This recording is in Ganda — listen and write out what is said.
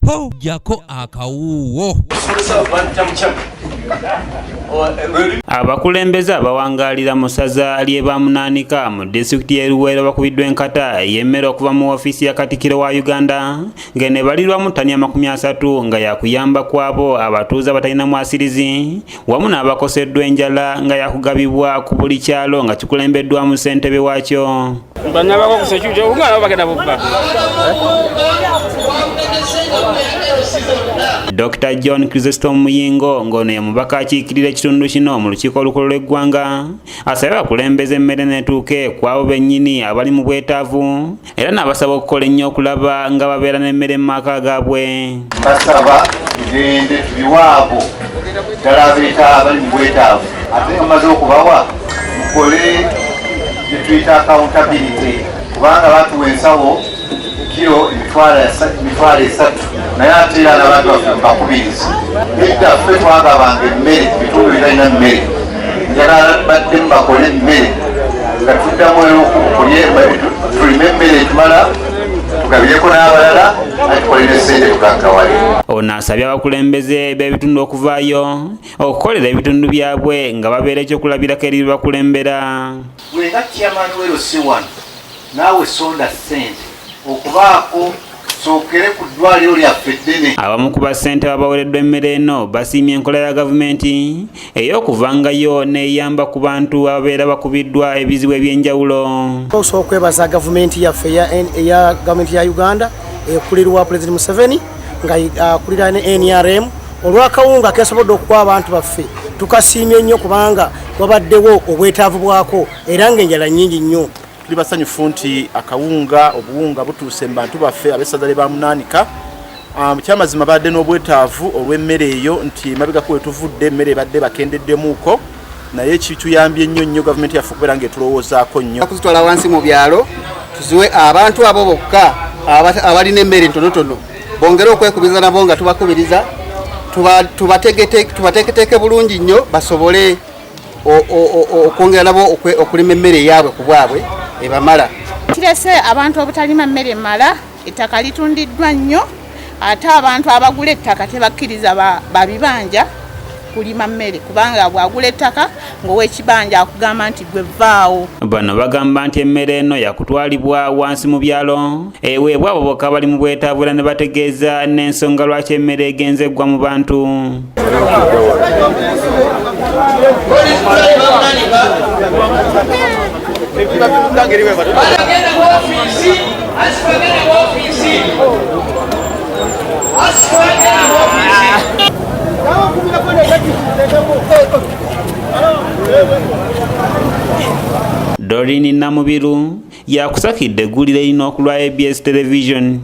po jako akawuwo. Abakulembeze abawangalira mu ssaza ly'e Bamunaanika mu disitulikiti y'e Luweero bakubiddwa enkata y'emmere okuva mu ofiisi ya Katikkiro wa Uganda ng'eno ebalirwamu ttani 30 nga yakuyamba kwabo abatuuze abatalina mwasirizi wamu n'abakoseddwa enjala nga yakugabibwa ku buli kyalo nga kikulembeddwamu ssentebe waakyo. Dr. John Chrysostom Muyingo ng'ono ye mubaka akiikirira ekitundu kino mu lukiiko olukulu lw'eggwanga asabye abakulembeze emmere n'etuuke kw'abo bennyini abali mu bwetaavu era n'abasaba okukola ennyo okulaba nga babeera n'emmere mu maka gaabwe. Basaba tugende tubiwaabo ddala abali mu bwetaavu ate nga mumaze okubawa mukole gye tuyita accountability kubanga batuwa ensawo kilo emitwalo 3 naye ate era n'abantu baffe mbakubiriza edda ffe twagabanga emmere ebitundu bitalina mmere njagala baddemu bakole emmere nga tuddamu tulime emmere etumala tugabireko n'abalala atukolera essente tugaggawale. Ono asabye abakulembeze b'ebitundu okuvaayo okukolera ebitundu byabwe nga babeera ekyokulabirako eri bakulembera. Bwenga chairman w'erosi wano naawe sonda ssente okubaako sookere ku ddwaliro lyaffe ddene. Abamu ku bassente abaweereddwa emmere eno basiimye enkola ya gavumenti ey'okuvangayo n'eyamba ku bantu ababeera bakubiddwa ebizibu eby'enjawulo. Osobola okwebaza gavumenti yaffe eya gavumenti ya Uganda ekulirwa President Museveni nga akulira ne NRM olw'akawunga kesobodde okuwa abantu baffe tukasiimye nnyo kubanga wabaddewo obwetaavu bwako era ng'enjala nnyingi nnyo. Tuli basanyufu nti akawunga obuwunga butuuse mu bantu baffe ab'essaza ly'e Bamunaanika. Kyamazima badde n'obwetaavu olw'emmere eyo nti mabegako we tuvudde emmere ebadde bakendeddemuuko naye kituyambye nnyo gavumenti yaffe okubeera ng'etulowoozaako nnyo. Kuzitwala wansi mu byalo tuziwe abantu abo bokka abalina emmere ntonotono bongere okwekubiriza nabo nga tubakubiriza tubateeketeeke bulungi nnyo basobole okwongera nabo okulima emmere yaabwe ku bwabwe ebamala. Kirese abantu obutalima mmere mala ettaka litundiddwa nnyo ate abantu abagula ettaka tebakkiriza babibanja kulima mmere kubanga bwagula ettaka ng'ow'ekibanja akugamba nti gwe vaawo. Bano bagamba nti emmere eno yakutwalibwa wansi mu byalo eweebwa abo bokka bali mu bwetaavu era ne bategeeza n'ensonga lwaki emmere egenze eggwa mu bantu. Dorini Namubiru yakusakidde eggulire lino okulwa ABS Television.